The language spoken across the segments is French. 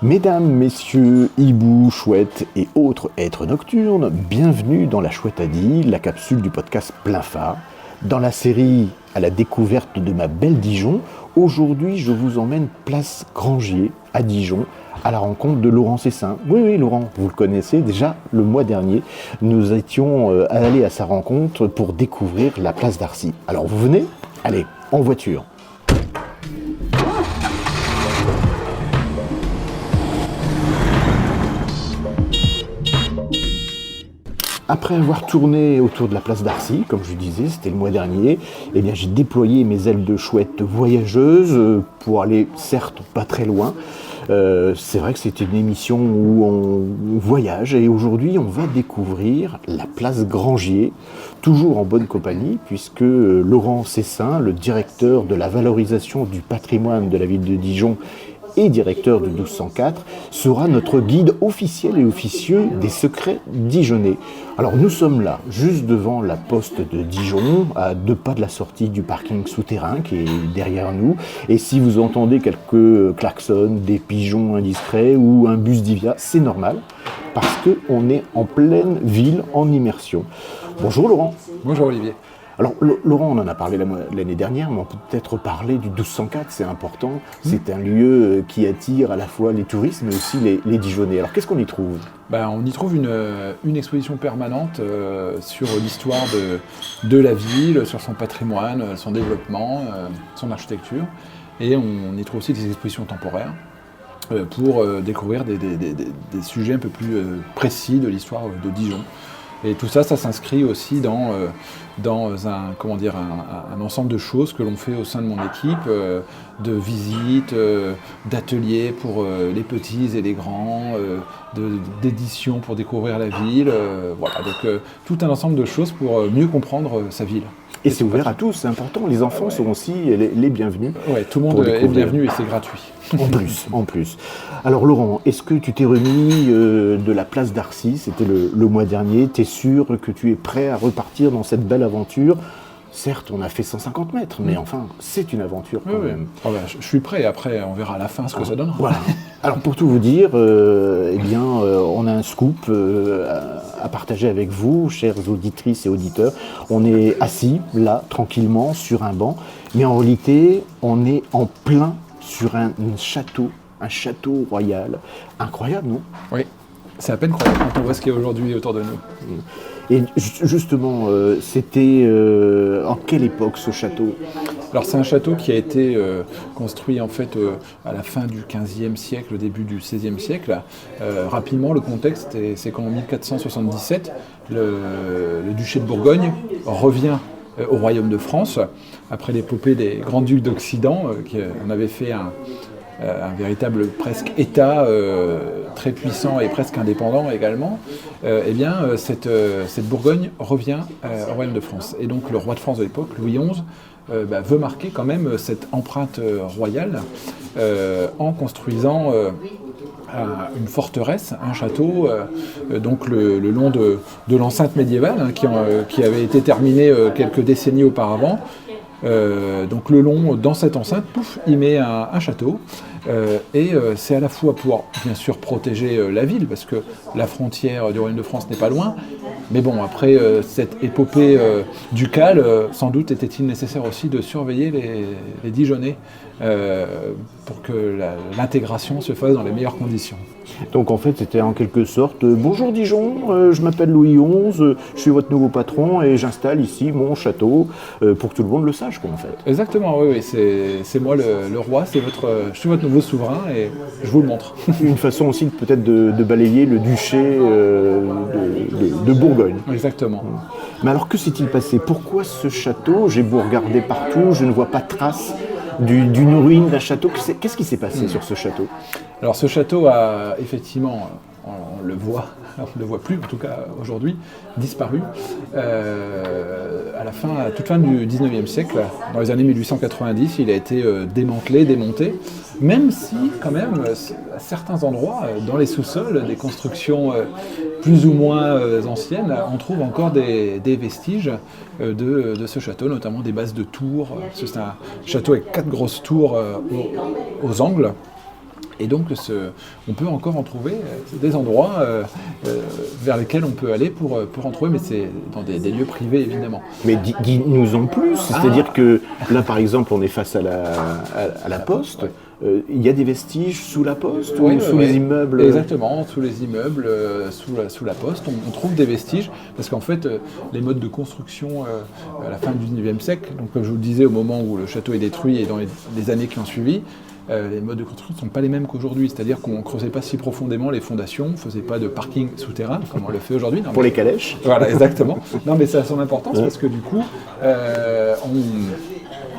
Mesdames, messieurs, hiboux, chouettes et autres êtres nocturnes, bienvenue dans La Chouette a dit, la capsule du podcast Plein Phare. Dans la série à la découverte de ma belle Dijon, aujourd'hui je vous emmène place Grangier à Dijon, à la rencontre de Laurent Cessin. Oui, Laurent, vous le connaissez déjà, le mois dernier, nous étions allés à sa rencontre pour découvrir la place d'Arcy. Alors vous venez ? Allez, en voiture. Après avoir tourné autour de la place d'Arcy, comme je disais, c'était le mois dernier, eh bien, j'ai déployé mes ailes de chouette voyageuse pour aller, certes, pas très loin. C'est vrai que c'était une émission où on voyage et aujourd'hui, on va découvrir la place Grangier, toujours en bonne compagnie, puisque Laurent Cessin, le directeur de la valorisation du patrimoine de la ville de Dijon, et directeur de 1204, sera notre guide officiel et officieux des secrets dijonnais. Alors nous sommes là, juste devant la poste de Dijon, à 2 pas de la sortie du parking souterrain qui est derrière nous. Et si vous entendez quelques klaxons, des pigeons indiscrets ou un bus d'Ivia, c'est normal, parce qu'on est en pleine ville, en immersion. Bonjour Laurent. Bonjour Olivier. Alors Laurent, on en a parlé l'année dernière, mais on peut peut-être parler du 1204, c'est important. C'est un lieu qui attire à la fois les touristes, mais aussi les Dijonnais. Alors qu'est-ce qu'on y trouve ? On y trouve une exposition permanente sur l'histoire de la ville, sur son patrimoine, son développement, son architecture. Et on y trouve aussi des expositions temporaires pour découvrir des sujets un peu plus précis de l'histoire de Dijon. Et tout ça s'inscrit aussi dans un ensemble de choses que l'on fait au sein de mon équipe, de visites, d'ateliers pour les petits et les grands, d'éditions pour découvrir la ville. Donc tout un ensemble de choses pour mieux comprendre sa ville. Et c'est ouvert à tous, c'est important. Les enfants sont aussi les bienvenus. Oui, tout le monde est bienvenu et c'est gratuit. En plus. Alors Laurent, est-ce que tu t'es remis de la place d'Arcy, c'était le mois dernier, tu es sûr que tu es prêt à repartir dans cette belle aventure ? Certes, on a fait 150 mètres, mais enfin, c'est une aventure quand même. Je suis prêt, après on verra à la fin ce que ça donnera. Voilà. Alors pour tout vous dire, on a un scoop à partager avec vous, chères auditrices et auditeurs. On est assis, là, tranquillement, sur un banc, mais en réalité, on est en plein sur un château royal. Incroyable, non ? Oui, c'est à peine croyable quand on voit ce qu'il y a aujourd'hui autour de nous. Et justement, c'était en quelle époque ce château ? Alors c'est un château qui a été construit en fait à la fin du XVe siècle, au début du XVIe siècle. Rapidement, le contexte, c'est qu'en 1477, le duché de Bourgogne revient au royaume de France, après l'épopée des grands-ducs d'Occident, qui en avaient fait un véritable presque État très puissant et presque indépendant également. Cette Bourgogne revient au royaume de France. Et donc le roi de France de l'époque, Louis XI, veut marquer quand même cette empreinte royale en construisant une forteresse, un château, donc le long de l'enceinte médiévale, qui avait été terminée quelques décennies auparavant. Donc le long, dans cette enceinte, il met un château. C'est à la fois pour, bien sûr, protéger la ville, parce que la frontière du Royaume de France n'est pas loin, mais bon, après cette épopée ducale, sans doute était-il nécessaire aussi de surveiller les Dijonnais pour que l'intégration se fasse dans les meilleures conditions. Donc en fait, c'était en quelque sorte « Bonjour Dijon, je m'appelle Louis XI, je suis votre nouveau patron et j'installe ici mon château pour que tout le monde le sache, quoi, en fait. » Exactement, oui, c'est moi le roi, je suis votre nouveau souverain et je vous le montre. Une façon aussi peut-être de balayer le duché de Bourgogne. Exactement. Mais alors que s'est-il passé ? Pourquoi ce château ? J'ai beau regarder partout, je ne vois pas de traces d'une ruine d'un château. Qu'est-ce qui s'est passé sur ce château ? Alors ce château a effectivement, on le voit plus en tout cas aujourd'hui, disparu à toute fin du 19e siècle. Dans les années 1890, il a été démantelé, démonté, même si quand même à certains endroits, dans les sous-sols, des constructions plus ou moins anciennes, on trouve encore des vestiges de ce château, notamment des bases de tours. C'est un château avec 4 grosses tours aux angles. Et donc, on peut encore en trouver des endroits vers lesquels on peut aller pour en trouver, mais c'est dans des lieux privés, évidemment. Mais dis-nous en plus, c'est-à-dire que là, par exemple, on est face à la poste. Ouais. Il y a des vestiges sous la poste Oui, ou sous les immeubles? Exactement, sous les immeubles, sous la poste, on trouve des vestiges, parce qu'en fait, les modes de construction à la fin du 19e siècle, donc comme je vous le disais, au moment où le château est détruit et dans les années qui ont suivi, les modes de construction ne sont pas les mêmes qu'aujourd'hui, c'est-à-dire qu'on ne creusait pas si profondément les fondations, on ne faisait pas de parking souterrain comme on le fait aujourd'hui. Pour les calèches. Voilà, exactement. Non, mais ça a son importance parce que du coup,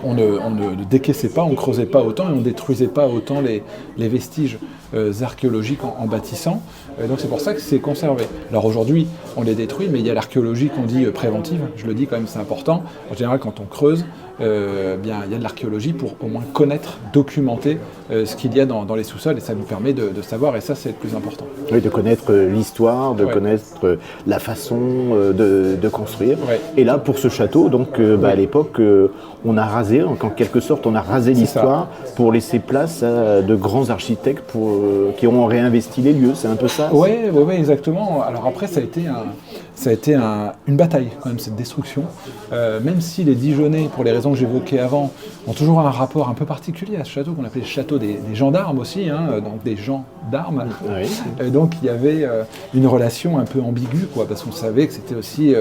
on ne décaissait pas, on ne creusait pas autant et on ne détruisait pas autant les vestiges archéologiques en bâtissant. Donc c'est pour ça que c'est conservé. Alors aujourd'hui, on les détruit, mais il y a l'archéologie qu'on dit préventive. Je le dis quand même, c'est important. En général, quand on creuse, bien, il y a de l'archéologie pour au moins connaître, documenter ce qu'il y a dans les sous-sols et ça nous permet de savoir et ça c'est le plus important. Oui, de connaître l'histoire, de connaître la façon de construire. Ouais. Et là, pour ce château, donc à l'époque, on a rasé, en quelque sorte, on a rasé l'histoire pour laisser place à de grands architectes qui ont réinvesti les lieux. C'est un peu ça? Oui, exactement. Alors après, ça a été une bataille quand même, cette destruction. Même si les Dijonnais, pour les raisons que j'évoquais avant, ont toujours un rapport un peu particulier à ce château, qu'on appelait le château des gendarmes aussi, donc des gens d'armes. Oui. Donc il y avait une relation un peu ambiguë, parce qu'on savait que c'était aussi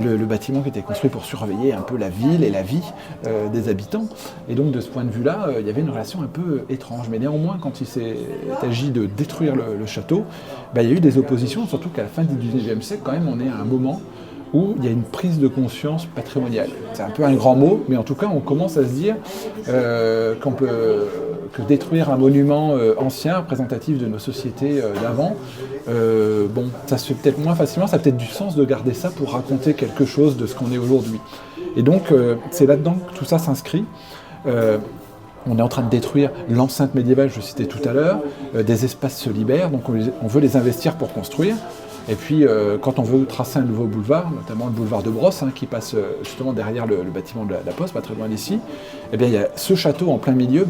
le bâtiment qui était construit pour surveiller un peu la ville et la vie des habitants. Et donc de ce point de vue-là, il y avait une relation un peu étrange. Mais néanmoins, quand il s'est agi de détruire le château, il y a eu des oppositions, surtout qu'à la fin du XIXe siècle, quand même, on est à un moment où il y a une prise de conscience patrimoniale. C'est un peu un grand mot, mais en tout cas, on commence à se dire que détruire un monument ancien, représentatif de nos sociétés d'avant, ça se fait peut-être moins facilement, ça a peut-être du sens de garder ça pour raconter quelque chose de ce qu'on est aujourd'hui. Et donc, c'est là-dedans que tout ça s'inscrit. On est en train de détruire l'enceinte médiévale, je citais tout à l'heure, des espaces se libèrent, donc on veut les investir pour construire. Et puis, quand on veut tracer un nouveau boulevard, notamment le boulevard de Brosse, qui passe justement derrière le bâtiment de la Poste, pas très loin d'ici, eh bien, il y a ce château en plein milieu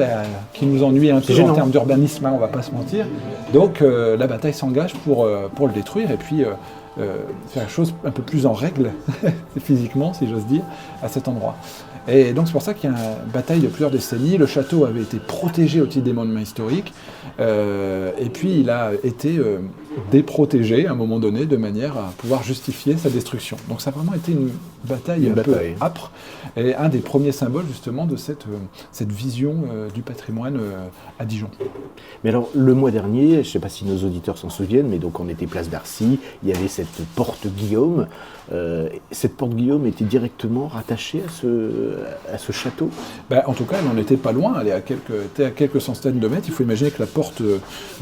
qui nous ennuie un peu en termes d'urbanisme, on ne va pas se mentir. Donc, la bataille s'engage pour le détruire et puis faire la chose un peu plus en règle, physiquement, si j'ose dire, à cet endroit. Et donc c'est pour ça qu'il y a une bataille de plusieurs décennies. Le château avait été protégé au titre des monuments historiques, et puis il a été déprotégé à un moment donné de manière à pouvoir justifier sa destruction. Donc ça a vraiment été une bataille un peu âpre, et un des premiers symboles justement de cette vision du patrimoine à Dijon. Mais alors le mois dernier, je ne sais pas si nos auditeurs s'en souviennent, mais donc on était place d'Arcy, il y avait cette porte Guillaume. Cette porte Guillaume était directement rattachée à ce château? En tout cas, elle n'en était pas loin, elle était à quelques centaines de mètres. Il faut imaginer que la porte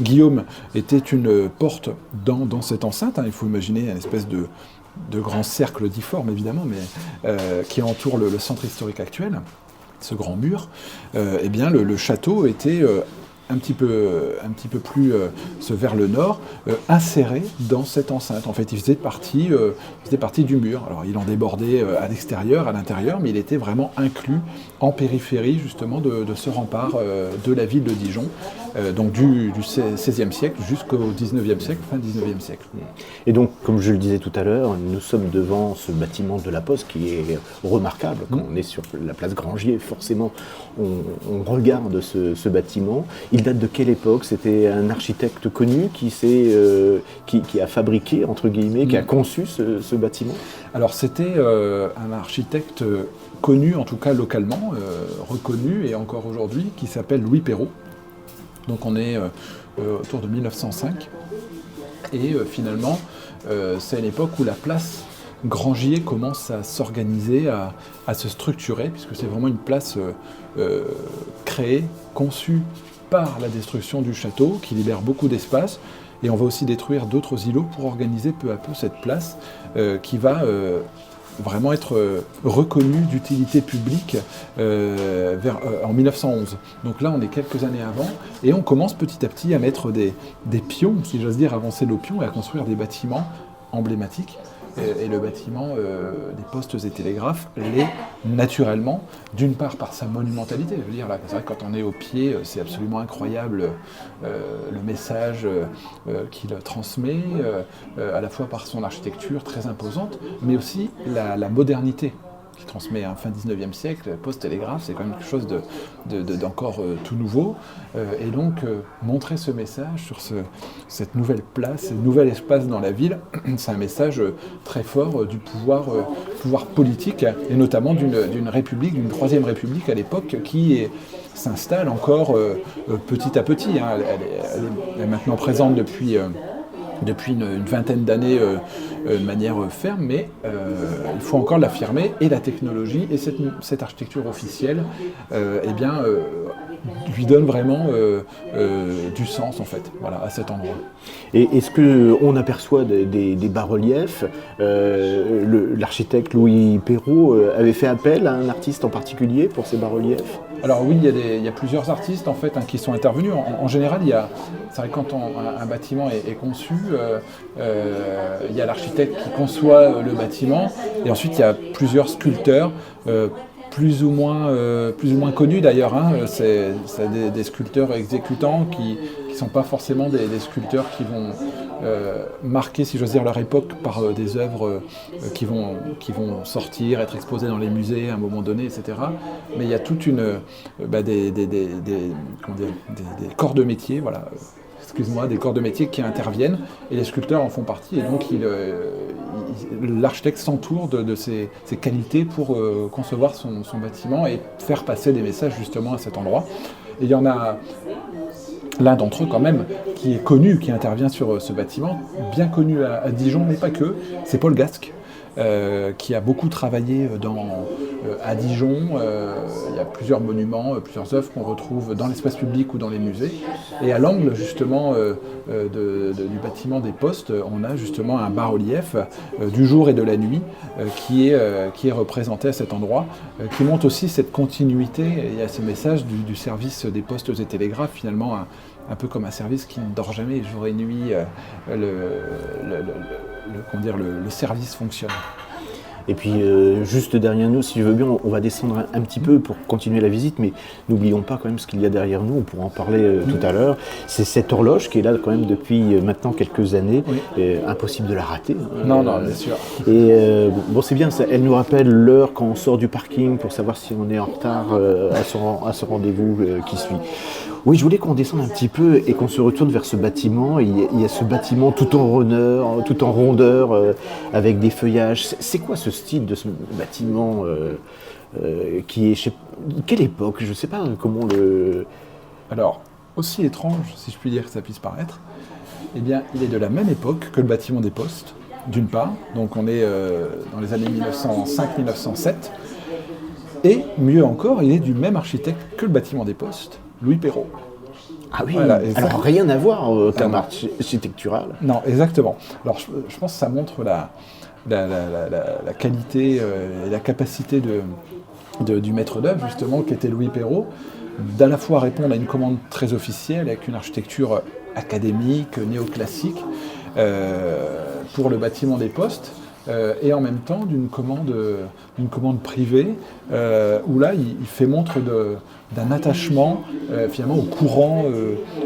Guillaume était une porte dans cette enceinte. Il faut imaginer une espèce de grand cercle difforme, évidemment, mais qui entoure le centre historique actuel, ce grand mur. Eh bien, le château était un petit peu plus vers le nord, inséré dans cette enceinte. En fait, il faisait partie du mur. Alors, il en débordait à l'extérieur, à l'intérieur, mais il était vraiment inclus en périphérie, justement, de ce rempart de la ville de Dijon, donc du XVIe siècle jusqu'au XIXe siècle, fin XIXe siècle. Et donc, comme je le disais tout à l'heure, nous sommes devant ce bâtiment de la Poste qui est remarquable. Quand on est sur la place Grangier, forcément, on regarde ce bâtiment. Il date de quelle époque? C'était un architecte connu qui a fabriqué, entre guillemets, qui a conçu ce bâtiment? Alors c'était un architecte connu, en tout cas localement, reconnu et encore aujourd'hui, qui s'appelle Louis Perrault. Donc on est autour de 1905. Et finalement, c'est à l'époque où la place Grangier commence à s'organiser, à se structurer, puisque c'est vraiment une place créée, conçue par la destruction du château, qui libère beaucoup d'espace. Et on va aussi détruire d'autres îlots pour organiser peu à peu cette place qui va vraiment être reconnue d'utilité publique en 1911. Donc là, on est quelques années avant, et on commence petit à petit à mettre des pions, si j'ose dire, avancer nos pions et à construire des bâtiments emblématiques et le bâtiment des postes et télégraphes l'est naturellement, d'une part par sa monumentalité. Je veux dire, là, c'est vrai que quand on est au pied, c'est absolument incroyable le message qu'il transmet, à la fois par son architecture très imposante, mais aussi la modernité qui transmet fin 19e siècle, post-télégraphe, c'est quand même quelque chose d'encore tout nouveau. Et donc, montrer ce message sur cette nouvelle place, ce nouvel espace dans la ville, c'est un message très fort du pouvoir politique, et notamment d'une république, d'une troisième république à l'époque, qui s'installe encore petit à petit. Hein. Elle est maintenant présente depuis une vingtaine d'années de manière ferme, mais il faut encore l'affirmer, et la technologie et cette architecture officielle lui donne vraiment du sens en fait, voilà, à cet endroit. Et est-ce qu'on aperçoit des bas-reliefs l'architecte Louis Perrault avait fait appel à un artiste en particulier pour ces bas-reliefs? Alors oui, il y a plusieurs artistes en fait qui sont intervenus. En général, c'est vrai que quand un bâtiment est conçu, il y a l'architecte qui conçoit le bâtiment, et ensuite il y a plusieurs sculpteurs, plus ou moins connus d'ailleurs. Hein. C'est des sculpteurs exécutants qui ne sont pas forcément des sculpteurs qui vont marquer, si j'ose dire, leur époque par des œuvres qui vont sortir, être exposées dans les musées à un moment donné, etc. Mais il y a toute des corps de métier, voilà. Des corps de métier qui interviennent, et les sculpteurs en font partie, et donc l'architecte s'entoure de ses qualités pour concevoir son bâtiment et faire passer des messages justement à cet endroit. Et il y en a l'un d'entre eux quand même qui est connu, qui intervient sur ce bâtiment, bien connu à Dijon, mais pas que, c'est Paul Gasque. Qui a beaucoup travaillé à Dijon. Il y a plusieurs monuments, plusieurs œuvres qu'on retrouve dans l'espace public ou dans les musées. Et à l'angle justement du bâtiment des postes, on a justement un bas-relief du jour et de la nuit qui est représenté à cet endroit, qui montre aussi cette continuité. Il y a ce message du service des postes et télégraphes, finalement un peu comme un service qui ne dort jamais, jour et nuit, le service fonctionne. Et puis, juste derrière nous, si je veux bien, on va descendre un petit peu pour continuer la visite, mais n'oublions pas quand même ce qu'il y a derrière nous, on pourra en parler tout à l'heure. C'est cette horloge qui est là quand même depuis maintenant quelques années, impossible de la rater. Non, bien sûr. Et c'est bien, elle nous rappelle l'heure quand on sort du parking pour savoir si on est en retard à ce rendez-vous qui suit. Oui, je voulais qu'on descende un petit peu et qu'on se retourne vers ce bâtiment. Il y a ce bâtiment tout en rondeur, avec des feuillages. C'est quoi ce style de ce bâtiment qui est quelle époque? Je ne sais pas comment le... Alors, aussi étrange, si je puis dire que ça puisse paraître, eh bien, il est de la même époque que le bâtiment des Postes, d'une part. Donc on est dans les années 1905-1907. Et mieux encore, il est du même architecte que le bâtiment des Postes, Louis Perrault. Ah oui, voilà, alors rien à voir en termes architectural. Non, exactement. Alors je pense que ça montre la qualité et la capacité du maître d'œuvre, justement, qui était Louis Perrault, d'à la fois répondre à une commande très officielle, avec une architecture académique, néoclassique, pour le bâtiment des Postes, et en même temps d'une commande privée, où là il fait montre d'un attachement finalement au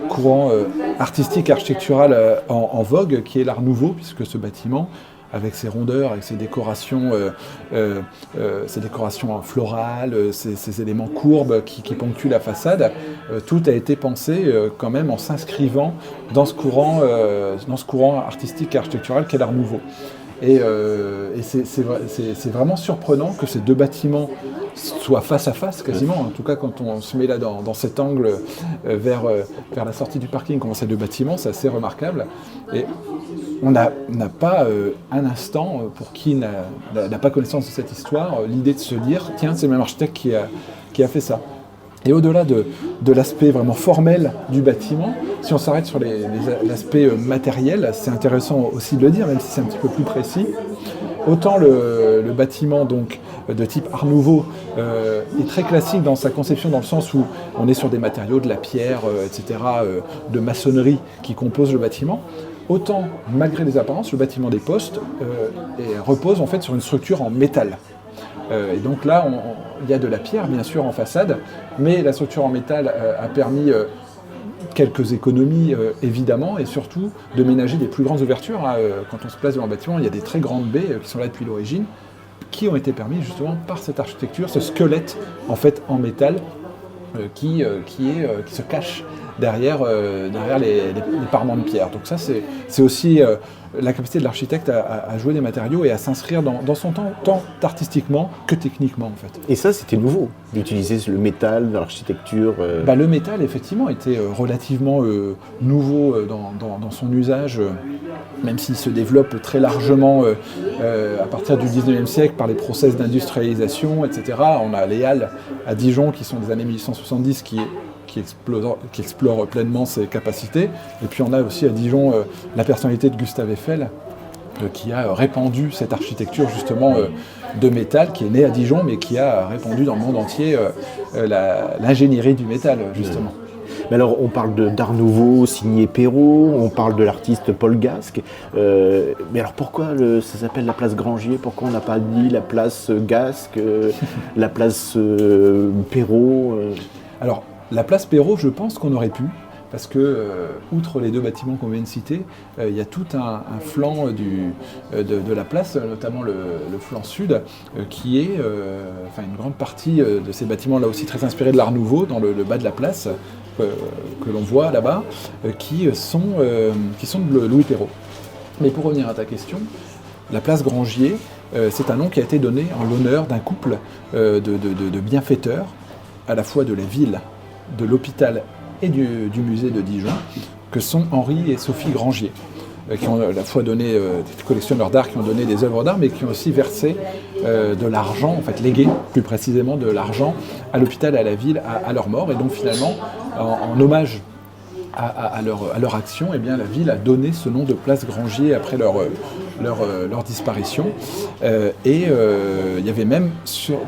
courant artistique et architectural en vogue, qui est l'Art Nouveau, puisque ce bâtiment, avec ses rondeurs, avec ses décorations florales, ces éléments courbes qui ponctuent la façade, tout a été pensé quand même en s'inscrivant dans ce courant artistique et architectural qu'est l'Art Nouveau. Et c'est vraiment surprenant que ces deux bâtiments soient face à face quasiment, en tout cas quand on se met là dans cet angle vers la sortie du parking, comme ces deux bâtiments, c'est assez remarquable. Et on n'a pas un instant, pour qui n'a pas connaissance de cette histoire, l'idée de se dire tiens, c'est le même architecte qui a fait ça. Et au-delà de l'aspect vraiment formel du bâtiment, si on s'arrête sur l'aspect matériel, c'est intéressant aussi de le dire, même si c'est un petit peu plus précis. Autant le bâtiment donc, de type Art Nouveau est très classique dans sa conception, dans le sens où on est sur des matériaux, de la pierre, etc., de maçonnerie qui composent le bâtiment. autant, malgré les apparences, le bâtiment des Postes repose en fait sur une structure en métal. Et donc là, il y a de la pierre, bien sûr, en façade, mais la structure en métal a permis quelques économies, évidemment, et surtout de ménager des plus grandes ouvertures. Quand on se place devant le bâtiment, il y a des très grandes baies qui sont là depuis l'origine, qui ont été permis justement par cette architecture, ce squelette en fait en métal qui se cache derrière les parements de pierre. Donc ça, c'est aussi la capacité de l'architecte à jouer des matériaux et à s'inscrire dans son temps, tant artistiquement que techniquement en fait. Et ça, c'était nouveau, d'utiliser le métal dans l'architecture. Le métal, effectivement, était relativement nouveau dans son usage, même s'il se développe très largement à partir du 19e siècle par les process d'industrialisation, etc. On a les Halles à Dijon qui sont des années 1870 qui explore pleinement ses capacités. Et puis on a aussi à Dijon la personnalité de Gustave Eiffel, qui a répandu cette architecture justement de métal, qui est née à Dijon, mais qui a répandu dans le monde entier l'ingénierie du métal, justement. Mais alors, on parle d'art nouveau signé Perrault, on parle de l'artiste Paul Gasque. Mais alors, pourquoi ça s'appelle la place Grangier? Pourquoi on n'a pas dit la place Gasque, la place Perrault Alors, la place Perrault, je pense qu'on aurait pu, parce que, outre les deux bâtiments qu'on vient de citer, il y a tout un flanc de la place, notamment le flanc sud, qui est, une grande partie de ces bâtiments, là aussi très inspirés de l'Art Nouveau, dans le bas de la place, que l'on voit là-bas, qui sont de Louis Perrault. Mais pour revenir à ta question, la place Grangier, c'est un nom qui a été donné en l'honneur d'un couple de bienfaiteurs, à la fois de la ville, de l'hôpital et du musée de Dijon, que sont Henri et Sophie Grangier, qui ont à la fois donné des collectionneurs d'art, qui ont donné des œuvres d'art, mais qui ont aussi versé de l'argent, en fait légué plus précisément de l'argent à l'hôpital et à la ville à leur mort. Et donc finalement, en hommage à leur action, eh bien, la ville a donné ce nom de place Grangier après leur disparition. Il y avait même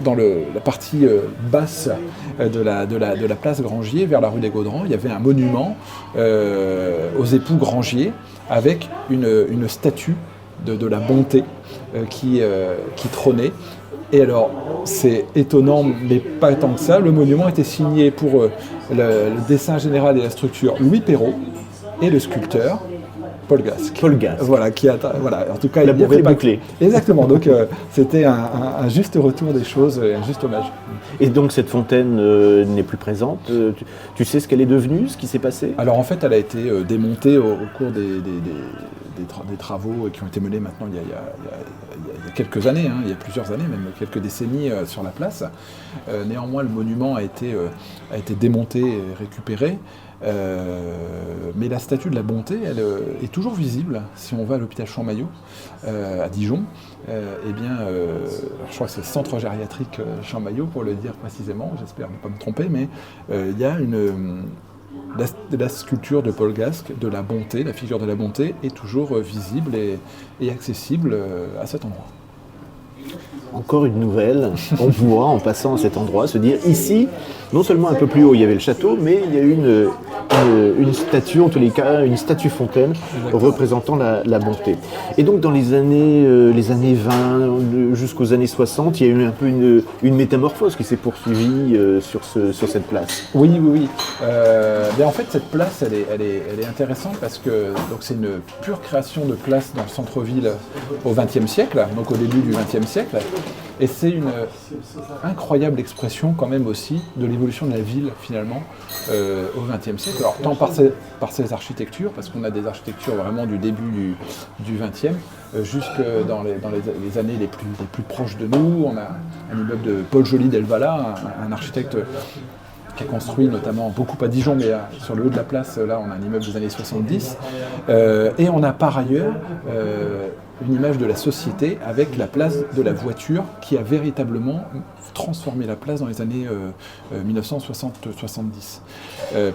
dans la partie basse de la place Grangier, vers la rue des Gaudrans, il y avait un monument aux époux Grangier avec une statue de la bonté qui trônait. Et alors, c'est étonnant, mais pas tant que ça, le monument était signé pour le dessin général et la structure Louis Perrault et le sculpteur Paul Gasque. Paul Gasque. Voilà, en tout cas, la boucle est bouclée. Exactement, donc c'était un juste retour des choses, un juste hommage. Et donc cette fontaine n'est plus présente. Tu sais ce qu'elle est devenue, ce qui s'est passé? Alors en fait, elle a été démontée au cours des travaux qui ont été menés maintenant il y a quelques années, il y a plusieurs années, même quelques décennies sur la place. Néanmoins, le monument a été démonté et récupéré. Mais la statue de la bonté, elle est toujours visible si on va à l'hôpital Champmayot à Dijon. Je crois que c'est le centre gériatrique Champmayot pour le dire précisément, j'espère ne pas me tromper, mais il y a la sculpture de Paul Gasque, de la bonté, la figure de la bonté est toujours visible et accessible à cet endroit. Encore une nouvelle, on pourra en passant à cet endroit se dire ici, non seulement un peu plus haut il y avait le château, mais il y a une statue, en tous les cas une statue fontaine représentant la bonté. Et donc dans les années 20 jusqu'aux années 60, il y a eu un peu une métamorphose qui s'est poursuivie sur cette place. Oui. En fait cette place elle est intéressante parce que c'est une pure création de place dans le centre-ville au XXe siècle, donc au début du XXe siècle. Et c'est une incroyable expression quand même aussi de l'évolution de la ville finalement au XXe siècle. Alors tant par ses architectures, parce qu'on a des architectures vraiment du début du XXe, jusque dans les années les plus proches de nous. On a un immeuble de Paul Joly d'Elvala, un architecte qui a construit notamment beaucoup à Dijon, mais sur le haut de la place, là on a un immeuble des années 70. Et on a par ailleurs une image de la société avec la place de la voiture qui a véritablement transformé la place dans les années 1960-70.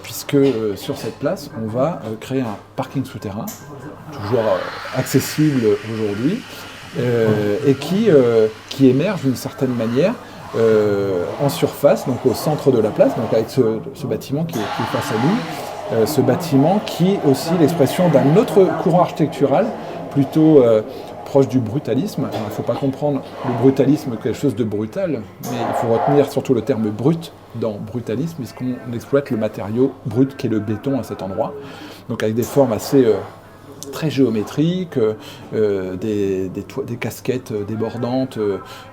Puisque sur cette place, on va créer un parking souterrain, toujours accessible aujourd'hui, et qui émerge d'une certaine manière en surface, donc au centre de la place, donc avec ce bâtiment qui est face à nous, ce bâtiment qui est aussi l'expression d'un autre courant architectural, plutôt proche du brutalisme. Il ne faut pas comprendre le brutalisme comme quelque chose de brutal, mais il faut retenir surtout le terme brut dans brutalisme, puisqu'on exploite le matériau brut qui est le béton à cet endroit. Donc avec des formes assez très géométriques, des casquettes débordantes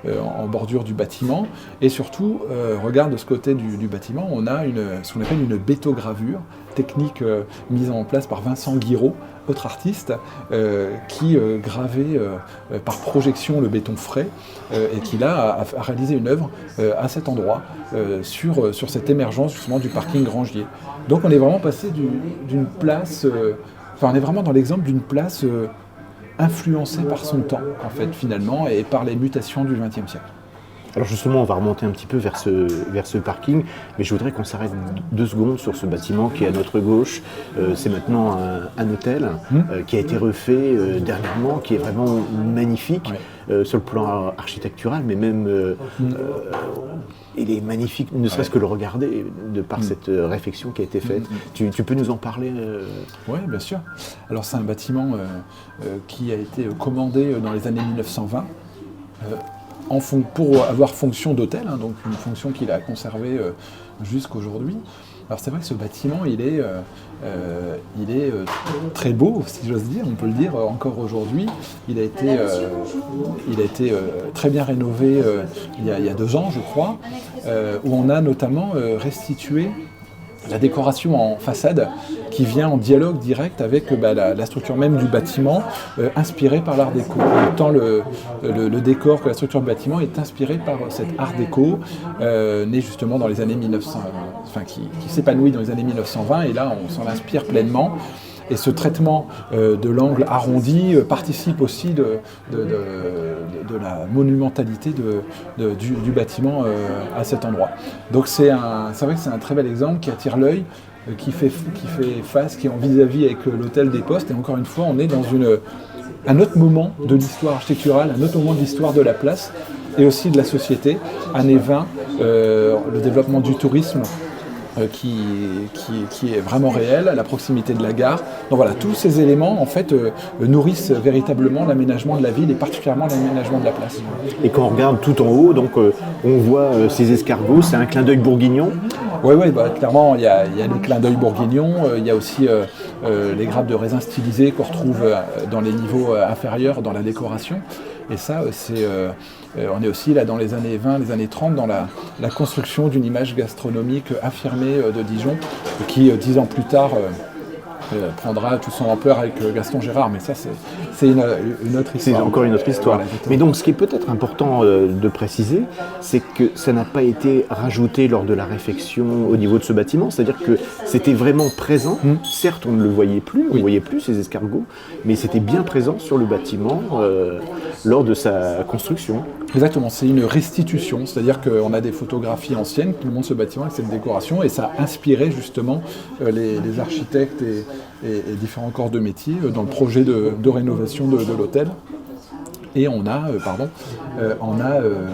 en bordure du bâtiment. Et surtout, regarde de ce côté du bâtiment, on a ce qu'on appelle une bétogravure, technique mise en place par Vincent Guiraud, autre artiste, qui gravait par projection le béton frais et qui là a réalisé une œuvre à cet endroit sur cette émergence justement du parking Grangier. Donc on est vraiment passé d'une place, on est vraiment dans l'exemple d'une place influencée par son temps en fait finalement et par les mutations du XXe siècle. Alors justement, on va remonter un petit peu vers ce parking, mais je voudrais qu'on s'arrête 2 secondes sur ce bâtiment qui est à notre gauche. C'est maintenant un hôtel qui a été refait dernièrement, qui est vraiment magnifique sur le plan architectural, mais même il est magnifique, ne serait-ce que le regarder, de par cette réflexion qui a été faite. Tu peux nous en parler Oui, bien sûr. Alors c'est un bâtiment qui a été commandé dans les années 1920. Pour avoir fonction d'hôtel, donc une fonction qu'il a conservée jusqu'aujourd'hui. Alors c'est vrai que ce bâtiment, il est très beau, si j'ose dire, on peut le dire encore aujourd'hui. Il a été très bien rénové il y a 2 ans, je crois, où on a notamment restitué la décoration en façade qui vient en dialogue direct avec la structure même du bâtiment, inspirée par l'art déco. Autant le décor que la structure du bâtiment est inspirée par cet art déco, né justement dans les années 1900, qui s'épanouit dans les années 1920, et là on s'en inspire pleinement. Et ce traitement de l'angle arrondi participe aussi de la monumentalité du bâtiment à cet endroit. Donc c'est vrai que c'est un très bel exemple qui attire l'œil, qui fait face, qui est en vis-à-vis avec l'hôtel des Postes. Et encore une fois, on est dans un autre moment de l'histoire architecturale, un autre moment de l'histoire de la place et aussi de la société. Années 20, le développement du tourisme, qui est vraiment réel, la proximité de la gare. Donc voilà, tous ces éléments en fait nourrissent véritablement l'aménagement de la ville et particulièrement l'aménagement de la place. Et quand on regarde tout en haut, donc on voit ces escargots, c'est un clin d'œil bourguignon. Oui, clairement, il y a le clin d'œil bourguignon, il y a aussi les grappes de raisin stylisées qu'on retrouve dans les niveaux inférieurs dans la décoration. Et ça, on est aussi là dans les années 20, les années 30, dans la construction d'une image gastronomique affirmée de Dijon, qui 10 ans plus tard prendra toute son ampleur avec Gaston Gérard, mais ça c'est une autre histoire. C'est encore une autre histoire. Voilà, mais donc ce qui est peut-être important de préciser, c'est que ça n'a pas été rajouté lors de la réfection au niveau de ce bâtiment, c'est-à-dire que c'était vraiment présent. Certes, on ne le voyait plus, on ne voyait plus ces escargots, mais c'était bien présent sur le bâtiment lors de sa construction. Exactement, c'est une restitution, c'est-à-dire qu'on a des photographies anciennes qui montrent ce bâtiment avec cette décoration, et ça a inspiré justement les architectes et différents corps de métier dans le projet de rénovation de l'hôtel. Et on a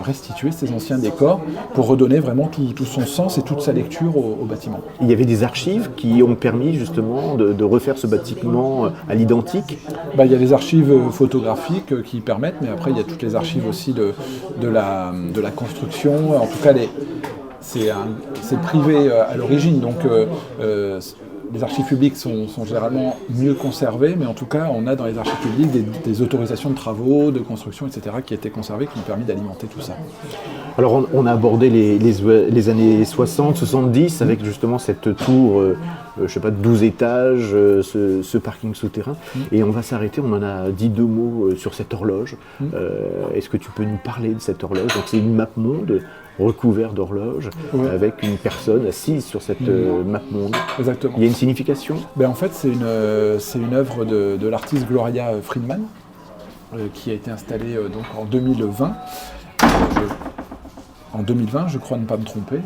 restitué ces anciens décors pour redonner vraiment tout son sens et toute sa lecture au bâtiment. Il y avait des archives qui ont permis justement de refaire ce bâtiment à l'identique. Il y a des archives photographiques qui permettent, mais après il y a toutes les archives aussi de la construction. En tout cas, c'est privé à l'origine, donc les archives publiques sont généralement mieux conservées, mais en tout cas, on a dans les archives publiques des autorisations de travaux, de construction, etc., qui étaient conservées, qui ont permis d'alimenter tout ça. Alors, on a abordé les années 60, 70, avec justement cette tour, de 12 étages, ce parking souterrain. Et on va s'arrêter, on en a dit 2 mots sur cette horloge. Est-ce que tu peux nous parler de cette horloge ? Donc, c'est une map monde recouvert d'horloges, avec une personne assise sur cette map monde. Exactement. Il y a une signification ? En fait, c'est une œuvre de l'artiste Gloria Friedman, qui a été installée donc en 2020. En 2020, je crois ne pas me tromper.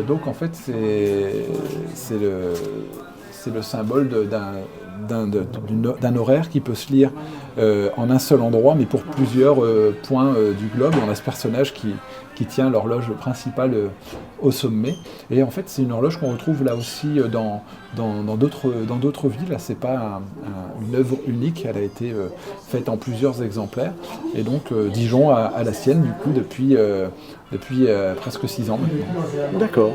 Donc en fait, c'est le symbole d'un horaire qui peut se lire en un seul endroit, mais pour plusieurs points du globe. On a ce personnage qui tient l'horloge principale au sommet. Et en fait, c'est une horloge qu'on retrouve là aussi dans d'autres villes. Là, c'est pas une œuvre unique, elle a été faite en plusieurs exemplaires. Et donc, Dijon a la sienne, du coup, depuis presque 6 ans maintenant. D'accord.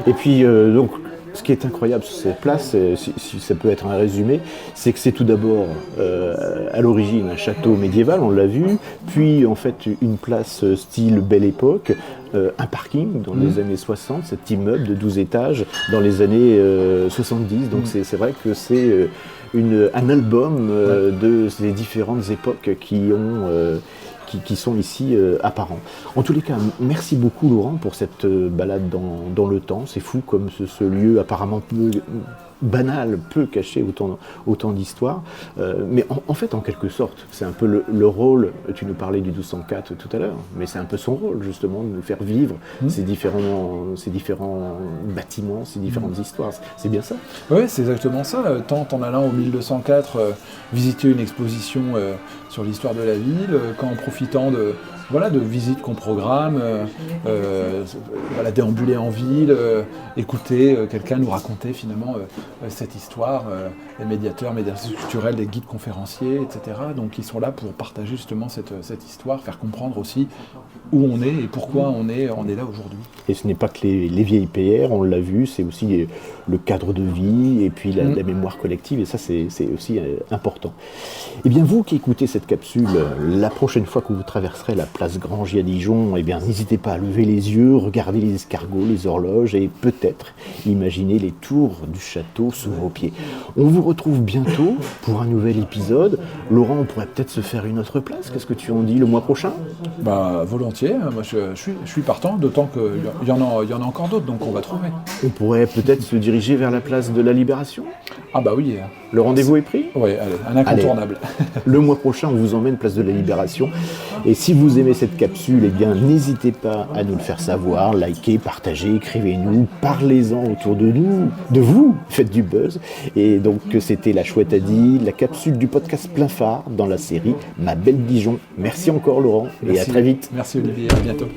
Et puis, donc, ce qui est incroyable sur cette place, si ça peut être un résumé, c'est que c'est tout d'abord à l'origine un château médiéval, on l'a vu, puis en fait une place style Belle Époque, un parking dans les années 60, cet immeuble de 12 étages dans les années 70. Donc c'est vrai que c'est un album de ces différentes époques qui sont ici apparents. En tous les cas, merci beaucoup Laurent pour cette balade dans le temps. C'est fou comme ce lieu apparemment peu banal, peu caché, autant d'histoires. Mais en fait, en quelque sorte, c'est un peu le rôle, tu nous parlais du 1204 tout à l'heure, mais c'est un peu son rôle justement de nous faire vivre ces différents bâtiments, ces différentes histoires. C'est bien ça? Oui, c'est exactement ça. Tant en allant au 1204 visiter une exposition sur l'histoire de la ville, qu'en profitant de visites qu'on programme, déambuler en ville, écouter quelqu'un nous raconter finalement cette histoire, les médiateurs culturels, les guides conférenciers, etc. Donc ils sont là pour partager justement cette histoire, faire comprendre aussi où on est et pourquoi on est là aujourd'hui. Et ce n'est pas que les vieilles PR, on l'a vu, c'est aussi le cadre de vie et puis la mémoire collective, et ça c'est aussi important. Et bien vous qui écoutez cette capsule, la prochaine fois que vous traverserez la place Grangy à Dijon, eh bien n'hésitez pas à lever les yeux, regarder les escargots, les horloges et peut-être imaginer les tours du château sous vos pieds. On vous retrouve bientôt pour un nouvel épisode. Laurent, on pourrait peut-être se faire une autre place, qu'est-ce que tu en dis, le mois prochain? Volontiers, moi je suis partant, d'autant qu'il y en a encore d'autres, donc on va trouver. On pourrait peut-être se diriger vers la place de la Libération? Ah bah oui. Le rendez-vous est pris? Oui, allez, un incontournable. Allez, le mois prochain, on vous emmène place de la Libération. Et si vous aimez cette capsule, eh bien, n'hésitez pas à nous le faire savoir, likez, partagez, écrivez-nous, parlez-en autour de vous, faites du buzz. Et donc, c'était La Chouette a dit, la capsule du podcast Plein Phare dans la série Ma Belle Dijon. Merci encore Laurent, et à très vite. Merci Olivier, à bientôt.